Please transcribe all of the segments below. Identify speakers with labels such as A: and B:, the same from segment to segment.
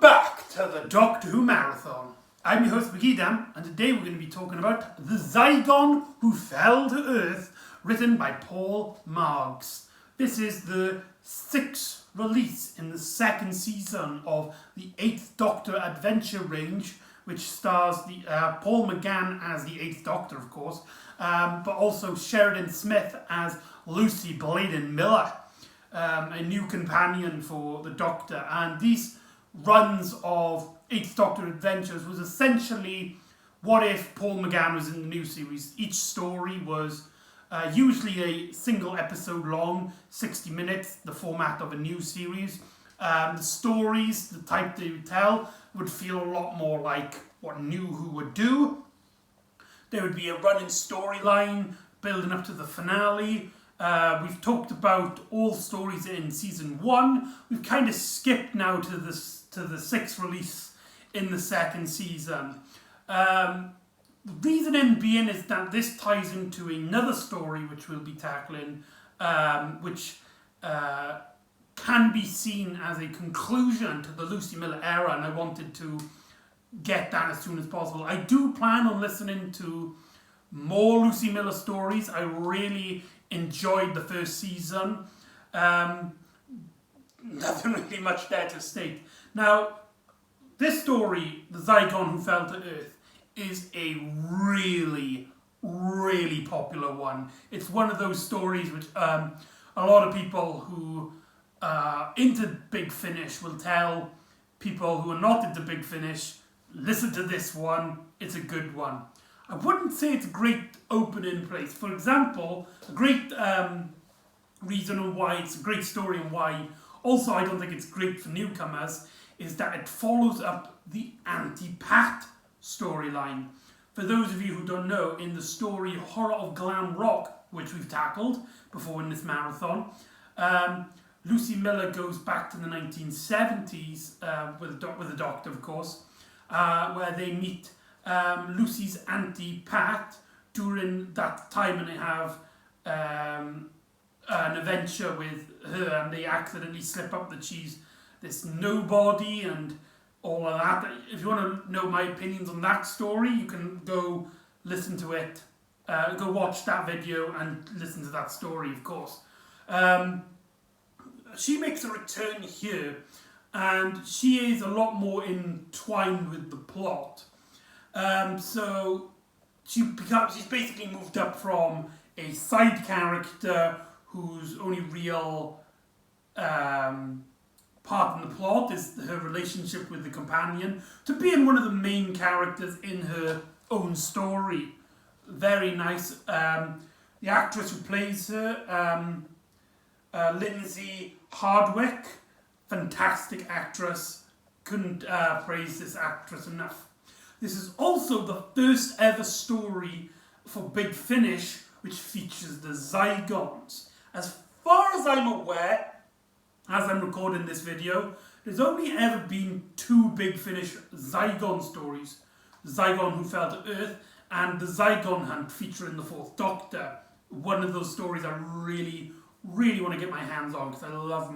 A: back to the Doctor Who Marathon. I'm your host McEdam, and today we're going to be talking about The Zygon Who Fell to Earth, written by Paul Marks. This is the 6th release in the 2nd season of the 8th Doctor adventure range, which stars Paul McGann as the 8th Doctor, of course, but also Sheridan Smith as Lucy Bladen Miller, a new companion for the Doctor. And these runs of 8th Doctor adventures was essentially what if Paul McGann was in the new series. Each story was usually a single episode long, 60 minutes, the format of a new series. The stories, the type they would tell, would feel a lot more like what New Who would do. There would be a running storyline building up to the finale. We've talked about all stories in season 1. We've kind of skipped now to the 6th release in the 2nd season. The reasoning being is that this ties into another story which we'll be tackling, which can be seen as a conclusion to the Lucy Miller era, and I wanted to get that as soon as possible. I do plan on listening to more Lucy Miller stories. I really enjoyed the first season. Nothing really much there to state. Now, this story, The Zygon Who Fell to Earth, is a really, really popular one. It's one of those stories which a lot of people who are into Big Finish will tell people who are not into Big Finish, listen to this one, it's a good one. I wouldn't say it's a great opening place. For example, a great reason why it's a great story and why also I don't think it's great for newcomers is that it follows up the Anti-Pat storyline. For those of you who don't know, in the story Horror of Glam Rock, which we've tackled before in this marathon, Lucy Miller goes back to the 1970s with the Doctor, of course, where they meet Lucy's Auntie Pat during that time, and they have an adventure with her, and they accidentally slip up that she's this nobody and all of that. If you want to know my opinions on that story, you can go listen to it, go watch that video and listen to that story, of course. She makes a return here, and she is a lot more entwined with the plot. So she's basically moved up from a side character whose only real part in the plot is her relationship with the companion to being one of the main characters in her own story. Very nice. The actress who plays her, Lindsay Hardwick, fantastic actress. Couldn't praise this actress enough. This is also the first ever story for Big Finish which features the Zygons. As far as I'm aware, as I'm recording this video, there's only ever been 2 Big Finish Zygon stories. Zygon Who Fell to Earth and the Zygon Hunt featuring the 4th Doctor. One of those stories I really, really want to get my hands on because I love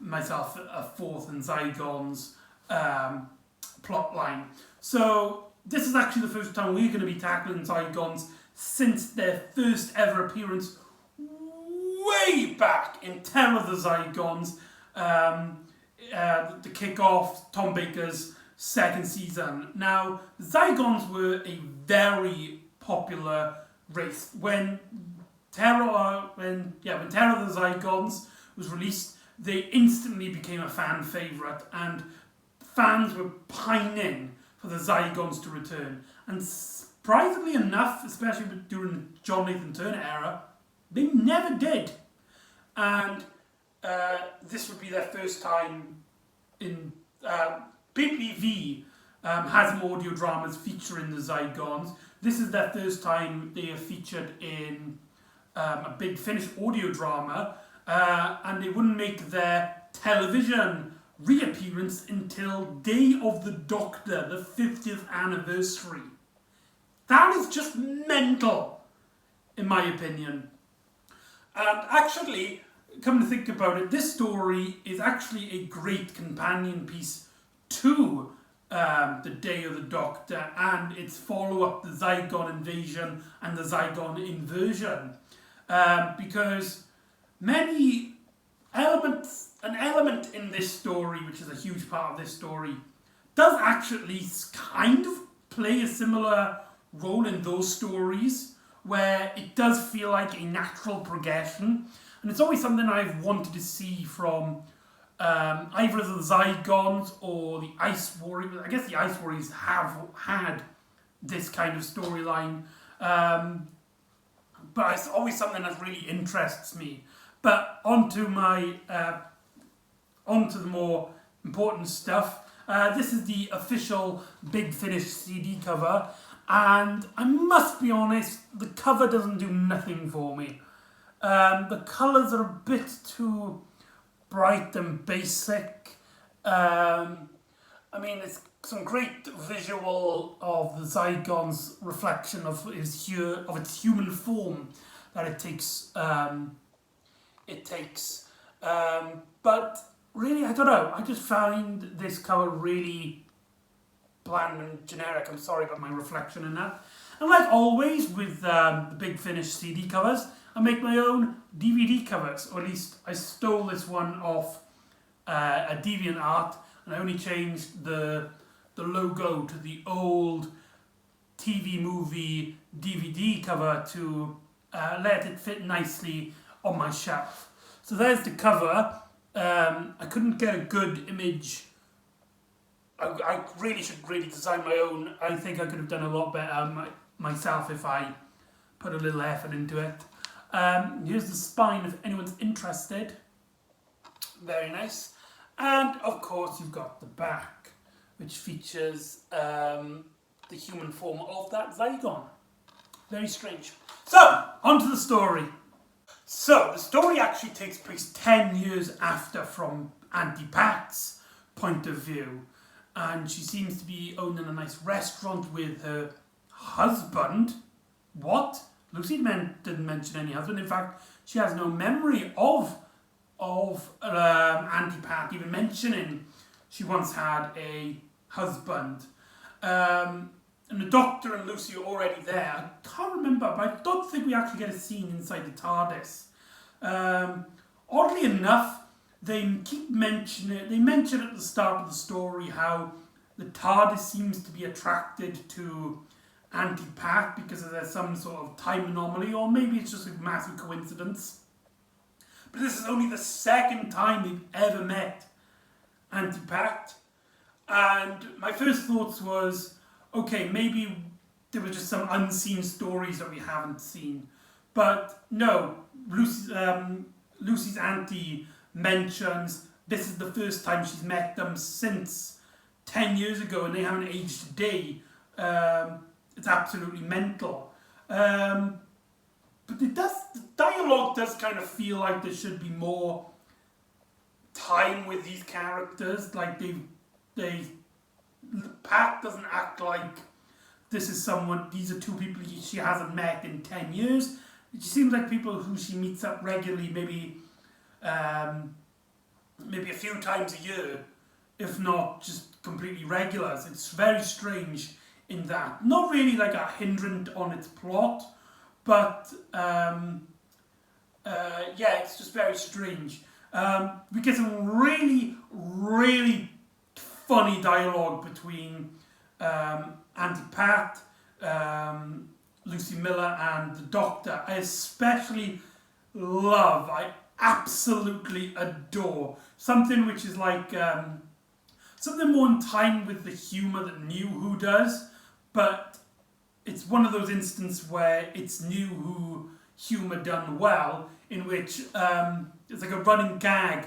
A: myself a 4th and Zygons plot line. So this is actually the first time we're going to be tackling Zygons since their first ever appearance way back in Terror of the Zygons, the kick-off Tom Baker's 2nd season. Now, the Zygons were a very popular race. When Terror of the Zygons was released, they instantly became a fan favourite, and fans were pining for the Zygons to return. And surprisingly enough, especially during the John Nathan Turner era, they never did. And this would be their first time in... BPV has some audio dramas featuring the Zygons. This is their first time they are featured in a Big Finish audio drama, and they wouldn't make their television reappearance until Day of the Doctor, the 50th anniversary. That is just mental, in my opinion. And actually, come to think about it, this story is actually a great companion piece to the Day of the Doctor and its follow-up, the Zygon invasion and the Zygon inversion, because an element in this story, which is a huge part of this story, does actually kind of play a similar role in those stories, where it does feel like a natural progression, and it's always something I've wanted to see from either the Zygons or the Ice Warriors. I guess the Ice Warriors have had this kind of storyline, but it's always something that really interests me. But onto the more important stuff. This is the official Big Finish CD cover, and I must be honest, the cover doesn't do nothing for me. The colours are a bit too bright and basic. I mean, it's some great visual of the Zygon's reflection of its human form that it takes. But really, I don't know. I just find this cover really bland and generic. I'm sorry about my reflection in that. And like always with the Big Finish CD covers, I make my own DVD covers, or at least I stole this one off a DeviantArt, and I only changed the logo to the old TV movie DVD cover to let it fit nicely on my shelf. So there's the cover. I couldn't get a good image. I really should design my own. I think I could have done a lot better myself if I put a little effort into it. Here's the spine if anyone's interested. Very nice. And of course you've got the back, which features the human form of that Zygon. Very strange. So, onto the story. So, the story actually takes place 10 years after from Auntie Pat's point of view. And she seems to be owning a nice restaurant with her husband. What? Lucy didn't mention any husband. In fact, she has no memory of Auntie Pat even mentioning she once had a husband. And the Doctor and Lucy are already there. I can't remember, but I don't think we actually get a scene inside the TARDIS. Oddly enough, they mention at the start of the story how the TARDIS seems to be attracted to Auntie Pat because there's some sort of time anomaly, or maybe it's just a massive coincidence. But this is only the second time we've ever met Auntie Pat. And my first thoughts was, okay, maybe there were just some unseen stories that we haven't seen. But no, Lucy's auntie mentions this is the first time she's met them since 10 years ago, and they haven't aged a day. It's absolutely mental. But the dialogue does kind of feel like there should be more time with these characters. Like Pat doesn't act like these are two people she hasn't met in 10 years. It just seems like people who she meets up regularly, maybe a few times a year, if not just completely regulars. It's very strange in that. Not really like a hindrance on its plot, but it's just very strange. We get some really, really funny dialogue between Auntie Pat, Lucy Miller and the Doctor. I especially love, I absolutely adore something which is like something more in time with the humour that New Who does, but it's one of those instances where it's New Who humour done well, in which it's like a running gag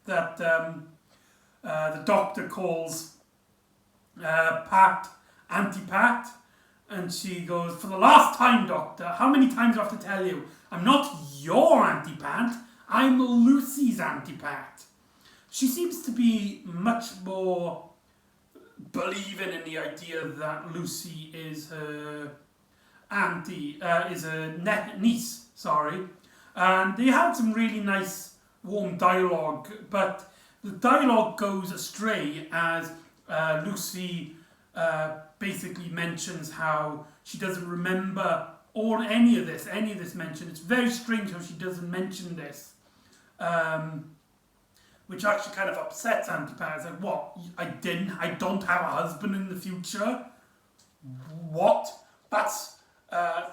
A: that the Doctor calls Pat Auntie Pat, and she goes, "For the last time, Doctor, how many times do I have to tell you? I'm not your Auntie Pat, I'm Lucy's Auntie Pat." She seems to be much more believing in the idea that Lucy is her niece, and they have some really nice warm dialogue, but the dialogue goes astray as Lucy basically mentions how she doesn't remember any of this mention. It's very strange how she doesn't mention this, which actually kind of upsets Auntie Pat. It's like, what? I don't have a husband in the future? What? That's,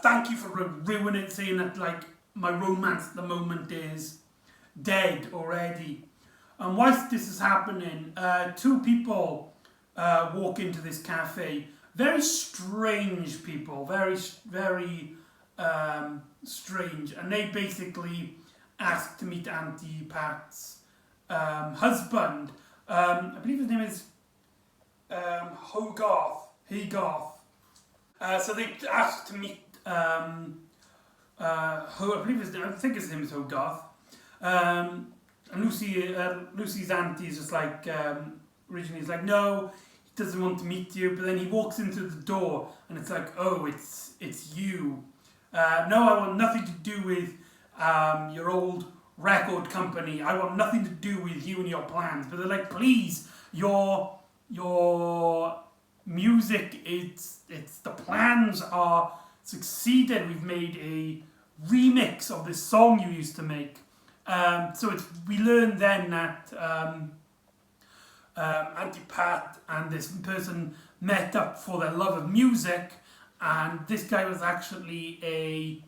A: thank you for ruining, saying that, like, my romance at the moment is dead already. And whilst this is happening, two people walk into this cafe. Very strange people, very strange. And they basically ask to meet Auntie Pat's husband. I believe his name is Hogarth. So they asked to meet I think his name is Hogarth. And Lucy's auntie is just like, originally is like, no, he doesn't want to meet you. But then he walks into the door and it's like, oh, it's you. No, I want nothing to do with your old record company. I want nothing to do with you and your plans. But they're like, please, your music, it's the plans are succeeded. We've made a remix of this song you used to make. So we learn then that Auntie Pat and this person met up for their love of music, and this guy was actually a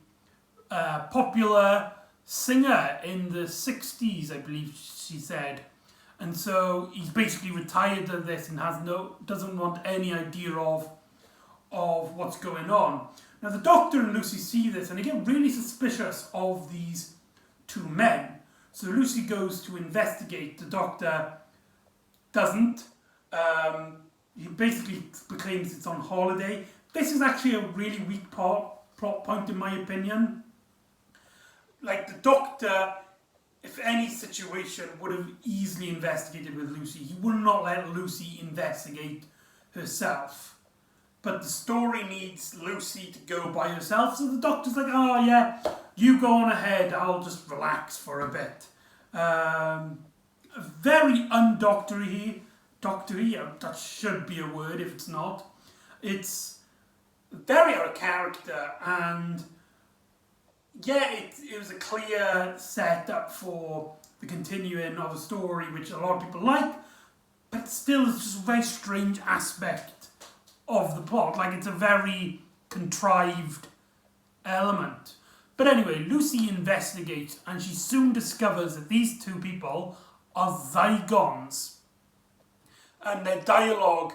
A: popular singer in the 60s, I believe she said. And so he's basically retired of this and doesn't want any idea of what's going on. Now the Doctor and Lucy see this and they get really suspicious of these two men. So Lucy goes to investigate. The Doctor doesn't. He basically proclaims it's on holiday. This is actually a really weak plot point in my opinion. Like the Doctor, if any situation, would have easily investigated with Lucy. He would not let Lucy investigate herself. But the story needs Lucy to go by herself, so the Doctor's like, oh yeah, you go on ahead, I'll just relax for a bit. Very undoctory, that should be a word if it's not. It's very out of character, and yeah, it was a clear setup for the continuing of a story which a lot of people like, but still it's just a very strange aspect of the plot. Like, it's a very contrived element. But anyway, Lucy investigates and she soon discovers that these two people are Zygons. And their dialogue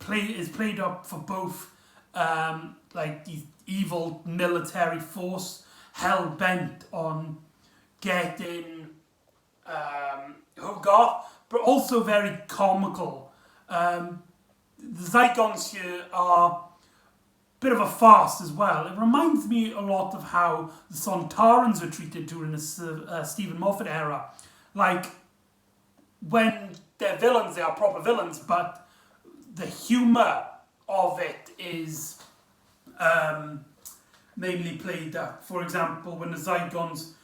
A: is played up for both like the evil military force hell-bent on getting Hogarth, but also very comical. The Zygons here are a bit of a farce as well. It reminds me a lot of how the Sontarans were treated during the Stephen Moffat era. Like, when they're villains, they are proper villains, but the humour of it is mainly played up. For example, when the Zygons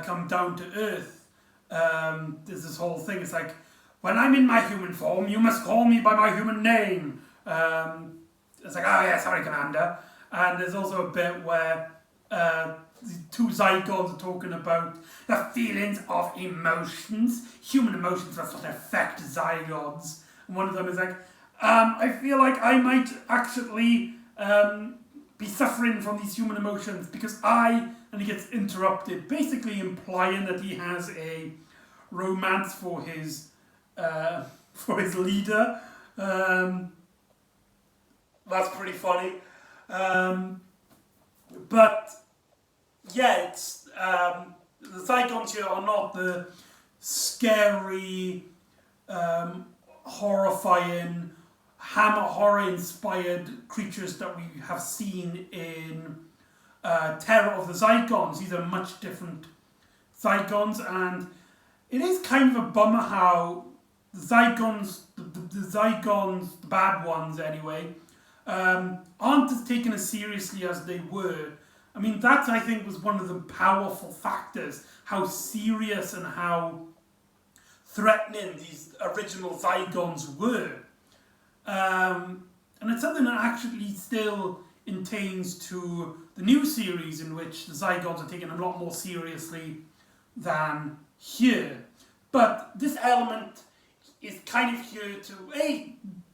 A: come down to Earth, there's this whole thing. It's like, when I'm in my human form, you must call me by my human name. It's like, oh yeah, sorry, Commander. And there's also a bit where the two Zygons are talking about the feelings of emotions. Human emotions, that's what affect Zygons. And one of them is like, I feel like I might actually be suffering from these human emotions because and he gets interrupted, basically implying that he has a romance for his leader. That's pretty funny. But yeah, it's the Zygons here are not the scary, horrifying, Hammer horror-inspired creatures that we have seen in Terror of the Zygons. These are much different Zygons, and it is kind of a bummer how the Zygons, the bad ones anyway, aren't as taken as seriously as they were. I mean, that I think was one of the powerful factors, how serious and how threatening these original Zygons were. And it's something that actually still attains to the new series, in which the Zygons are taken a lot more seriously than here. But this element is kind of here to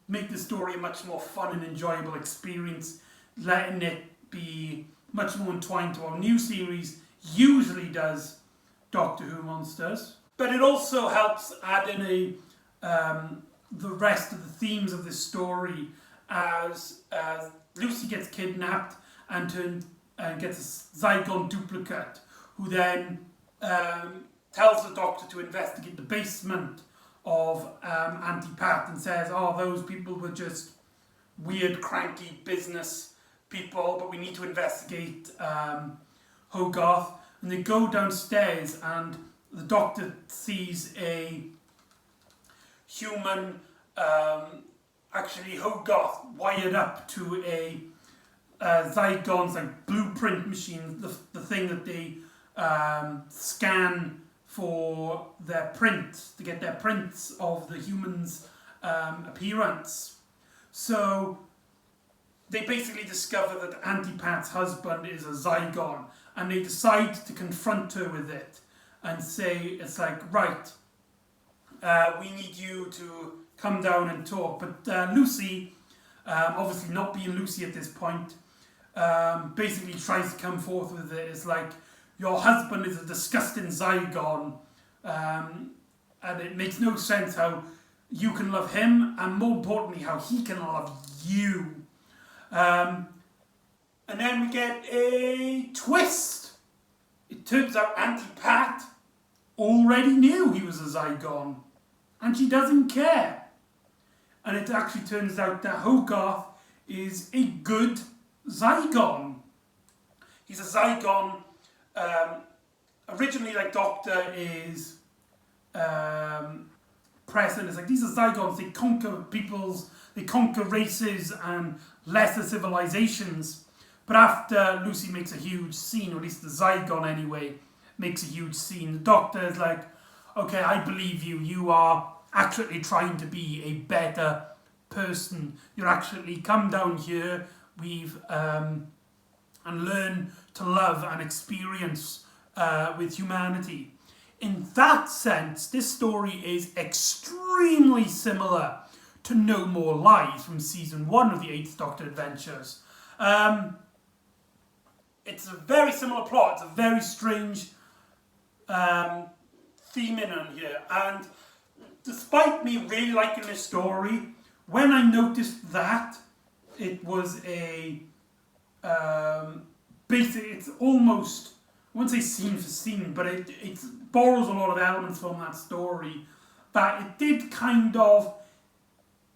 A: make the story a much more fun and enjoyable experience, letting it be much more entwined to our new series usually does Doctor Who monsters. But it also helps add in the rest of the themes of this story as Lucy gets kidnapped and gets a Zygon duplicate, who then tells the Doctor to investigate the basement of Auntie Pat and says, oh, those people were just weird, cranky business people, but we need to investigate Hogarth. And they go downstairs and the Doctor sees a human, actually Hogarth, wired up to a Zygon's like blueprint machine, the thing that they scan for their prints, to get their prints of the human's appearance. So they basically discover that Auntie Pat's husband is a Zygon, and they decide to confront her with it and say, it's like, right, we need you to come down and talk. But Lucy, obviously not being Lucy at this point, basically tries to come forth with it. It's like, your husband is a disgusting Zygon, and it makes no sense how you can love him, and more importantly, how he can love you. And then we get a twist. It turns out Auntie Pat already knew he was a Zygon, and she doesn't care. And it actually turns out that Hogarth is a good Zygon. He's a Zygon. Originally, like Doctor is present. It's like these are Zygons. They conquer peoples, they conquer races and lesser civilizations. But after Lucy makes a huge scene, or at least the Zygon anyway, makes a huge scene, the Doctor is like, okay, I believe you. You are actually trying to be a better person. You're actually come down here. And learn to love and experience with humanity. In that sense, this story is extremely similar to No More Lies from season 1 of the 8th Doctor Adventures. It's a very similar plot. It's a very strange theme in on here. And despite me really liking this story, when I noticed that it was a basically, it's almost, I wouldn't say scene for scene, but it borrows a lot of elements from that story, but it did kind of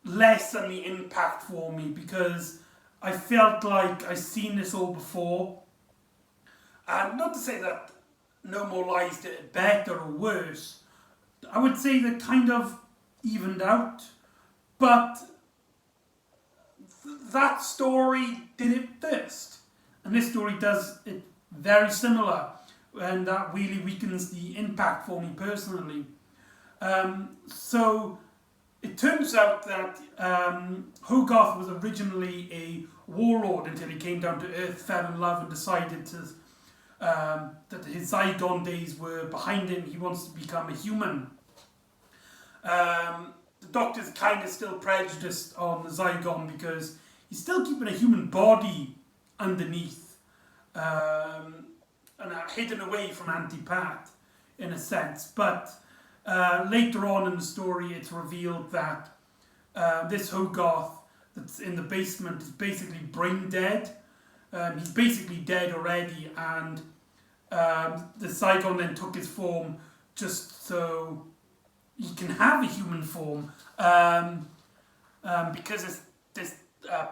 A: lessen the impact for me, because I felt like I've seen this all before. And not to say that No More Lies did it better or worse. I would say that kind of evened out, but that story did it first. And this story does it very similar, and that really weakens the impact for me personally. So it turns out that Hogarth was originally a warlord until he came down to Earth, fell in love, and decided that his Zygon days were behind him. He wants to become a human. The Doctor's kind of still prejudiced on the Zygon because he's still keeping a human body underneath and hidden away from Auntie Pat in a sense. But later on in the story, it's revealed that this Hogarth that's in the basement is basically brain dead. He's basically dead already, and the Zygon then took his form just so he can have a human form, because this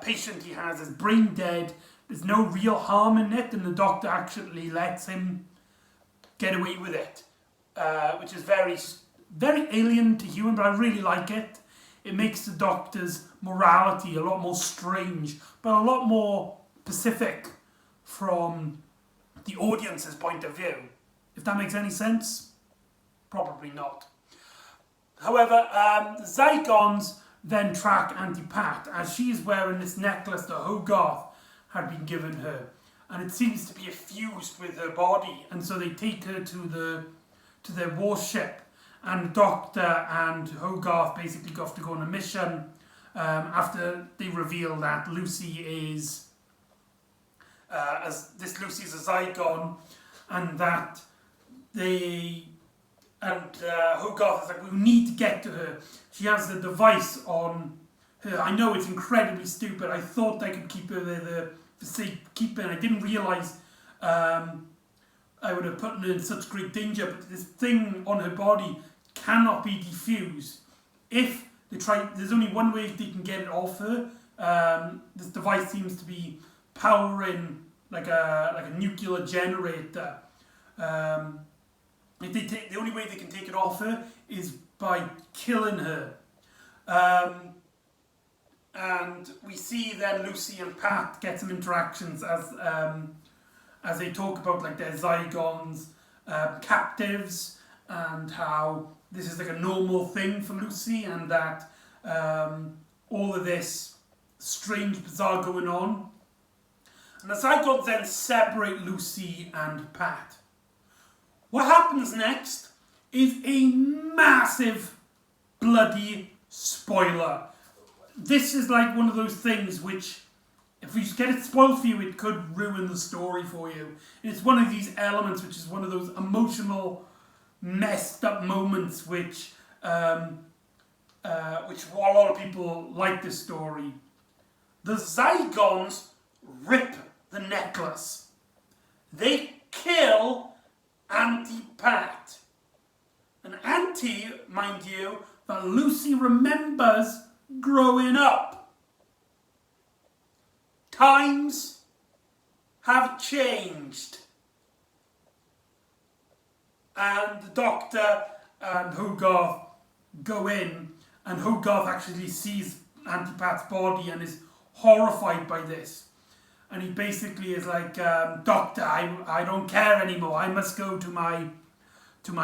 A: patient he has is brain dead. There's no real harm in it, and the Doctor actually lets him get away with it, which is very, very alien to human, but I really like it. It makes the Doctor's morality a lot more strange, but a lot more specific from the audience's point of view. If that makes any sense? Probably not. However, the Zygons then track Auntie Pat as she's wearing this necklace that Hogarth had been given her, and it seems to be fused with her body, and so they take her to their warship, and the Doctor and Hogarth basically have to go on a mission after they reveal that Lucy is Lucy's a Zygon, and that Hogarth is like, we need to get to her. She has the device on her. I know it's incredibly stupid. I thought I could keep her there for safekeeping. I didn't realise I would have put her in such great danger. But this thing on her body cannot be defused. If they try, there's only one way they can get it off her. This device seems to be powering like a nuclear generator. The only way they can take it off her is by killing her. And we see then Lucy and Pat get some interactions as they talk about like their Zygons captives, and how this is like a normal thing for Lucy, and that all of this strange, bizarre going on. And the Zygons then separate Lucy and Pat. What happens next is a massive bloody spoiler. This is like one of those things which, if we just get it spoiled for you, it could ruin the story for you. It's one of these elements which is one of those emotional, messed up moments which a lot of people like this story. The Zygons rip the necklace. They kill Auntie Pat. And Auntie, mind you, that Lucy remembers growing up. Times have changed. And the Doctor and Hogarth go in, and Hogarth actually sees Auntie Pat's body and is horrified by this. And he basically is like, Doctor, I don't care anymore. I must go to my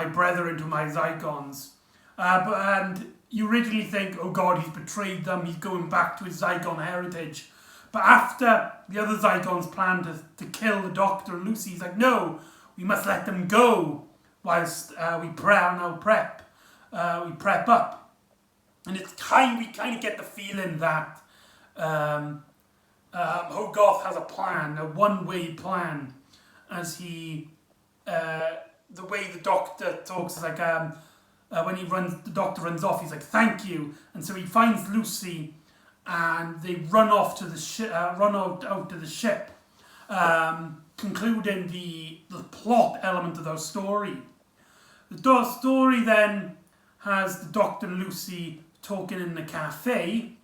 A: brethren, to my Zygons. And you originally think, oh God, he's betrayed them. He's going back to his Zygon heritage. But after the other Zygons plan to kill the Doctor and Lucy, he's like, no, we must let them go whilst we prep up. And we kind of get the feeling that Hogarth has a plan, a one-way plan, as he, the way the Doctor talks is like, when the Doctor runs off, he's like, thank you, and so he finds Lucy, and they run off to the out to the ship, concluding the plot element of their story. The story then has the Doctor and Lucy talking in the cafe,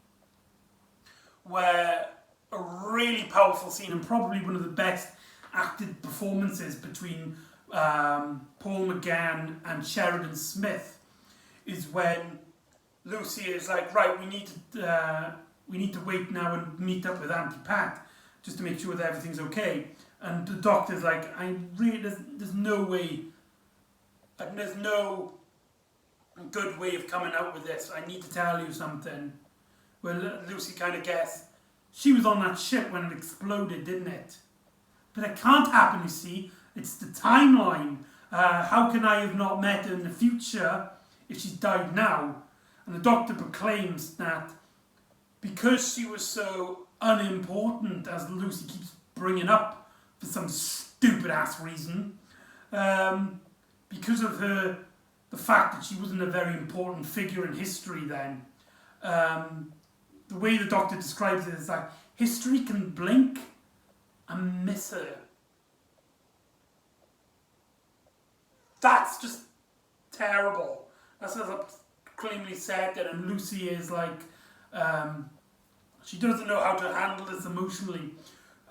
A: where a really powerful scene, and probably one of the best acted performances between Paul McGann and Sheridan Smith, is when Lucy is like, right, we need to wait now and meet up with Auntie Pat just to make sure that everything's okay. And the Doctor's like, there's no way, there's no good way of coming out with this. I need to tell you something. Well, Lucy kind of guessed. She was on that ship when it exploded, didn't it? But it can't happen, you see. It's the timeline. How can I have not met her in the future if she's died now? And the Doctor proclaims that because she was so unimportant, as Lucy keeps bringing up for some stupid ass reason, because of the fact that she wasn't a very important figure in history then, the way the Doctor describes it is like, history can blink and miss her. That's just terrible. That's cleanly said that, and Lucy is like, she doesn't know how to handle this emotionally,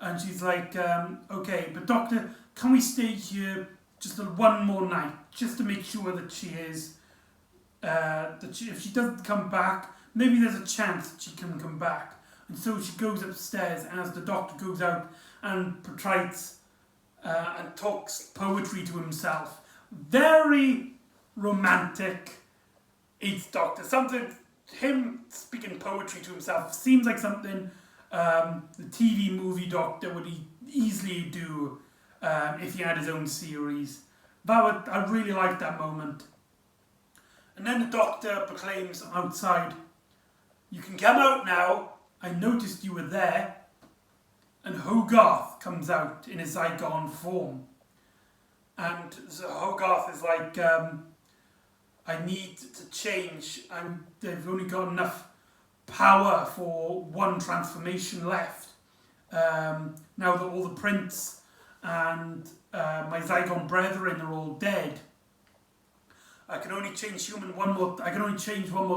A: and she's like, okay, but Doctor, can we stay here just one more night, just to make sure that she is, if she doesn't come back, maybe there's a chance that she can come back. And so she goes upstairs as the Doctor goes out and portrays and talks poetry to himself. Very romantic Eighth Doctor. Something, him speaking poetry to himself seems like something the TV movie Doctor would easily do if he had his own series. I really liked that moment. And then the Doctor proclaims outside, "You can come out now. I noticed you were there." And Hogarth comes out in his Zygon form. And Hogarth is like, "I need to change. They've only got enough power for one transformation left. Now that all the prints and my Zygon brethren are all dead, I can only change one more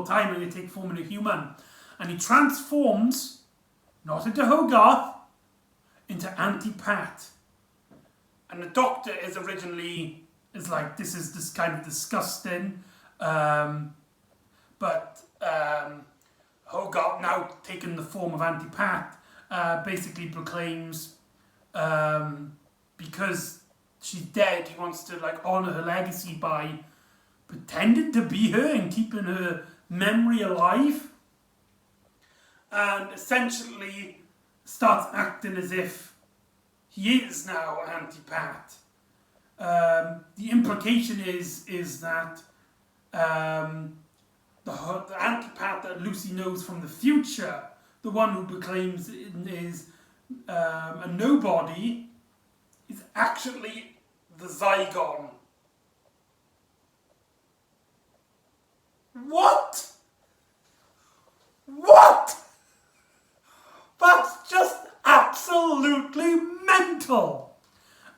A: time and you take form in a human." And he transforms, not into Hogarth, into Auntie Pat. And the Doctor is like, this is this kind of disgusting. But Hogarth, now taking the form of Auntie Pat, basically proclaims, because she's dead, he wants to like honour her legacy by pretending to be her and keeping her memory alive. And essentially starts acting as if he is now Auntie Pat. The implication is that the Auntie Pat that Lucy knows from the future, the one who proclaims is a nobody, is actually the Zygon. What? What? That's just absolutely mental.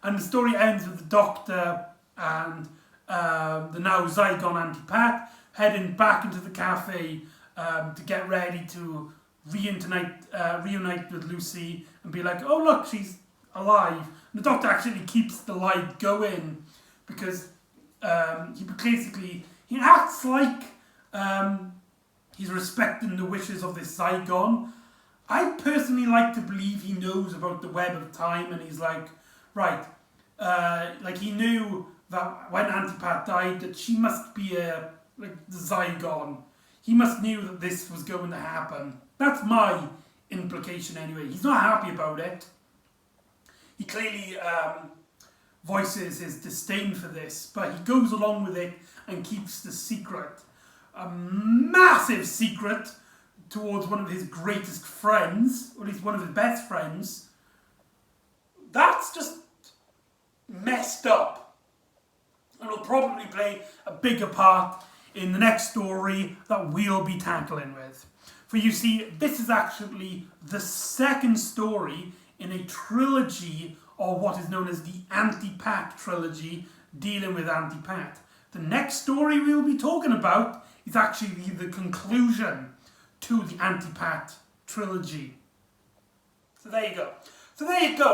A: And the story ends with the Doctor and the now Zygon Auntie Pat heading back into the cafe to get ready to reunite with Lucy and be like, "Oh look, she's alive." And the Doctor actually keeps the light going because he acts like he's respecting the wishes of this Zygon. I personally like to believe he knows about the web of time, and he's like, right, like he knew that when Auntie Pat died, that she must be the Zygon. He must knew that this was going to happen. That's my implication anyway. He's not happy about it. He clearly voices his disdain for this, but he goes along with it and keeps the secret. A massive secret towards one of his greatest friends, or at least one of his best friends. That's just messed up. And will probably play a bigger part in the next story that we'll be tackling with. For you see, this is actually the second story in a trilogy, or what is known as the Auntie Pat trilogy, dealing with Auntie Pat. The next story we'll be talking about is actually the conclusion to the Auntie Pat trilogy. So there you go.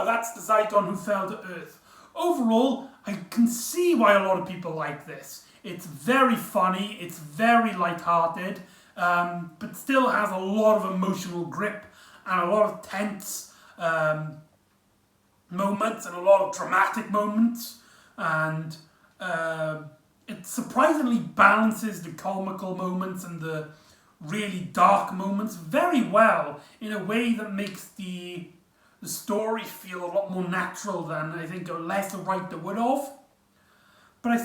A: That's the Zygon who fell to Earth. Overall, I can see why a lot of people like this. It's very funny, it's very light-hearted, but still has a lot of emotional grip and a lot of tense moments and a lot of dramatic moments. And it surprisingly balances the comical moments and the really dark moments very well in a way that makes the story feel a lot more natural than I think a lesser writer would have. But I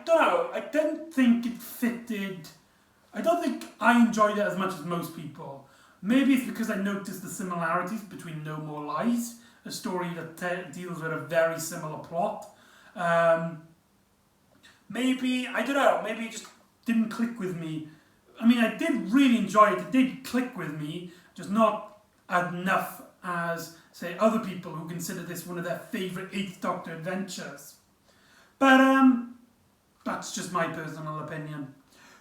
A: don't know, I don't think it fitted. I don't think I enjoyed it as much as most people. Maybe it's because I noticed the similarities between No More Lies, a story that deals with a very similar plot. Maybe, I don't know, maybe it just didn't click with me. I mean, I did really enjoy it, it did click with me, just not enough as, say, other people who consider this one of their favourite 8th Doctor adventures. But, that's just my personal opinion.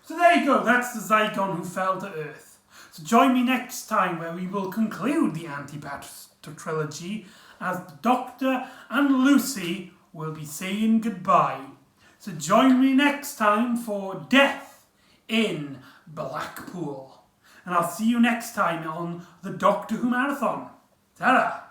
A: So there you go, that's the Zygon who fell to Earth. So join me next time where we will conclude the Auntie Pat trilogy as the Doctor and Lucy will be saying goodbye. So join me next time for Death in Blackpool. And I'll see you next time on the Doctor Who Marathon. Ta-da!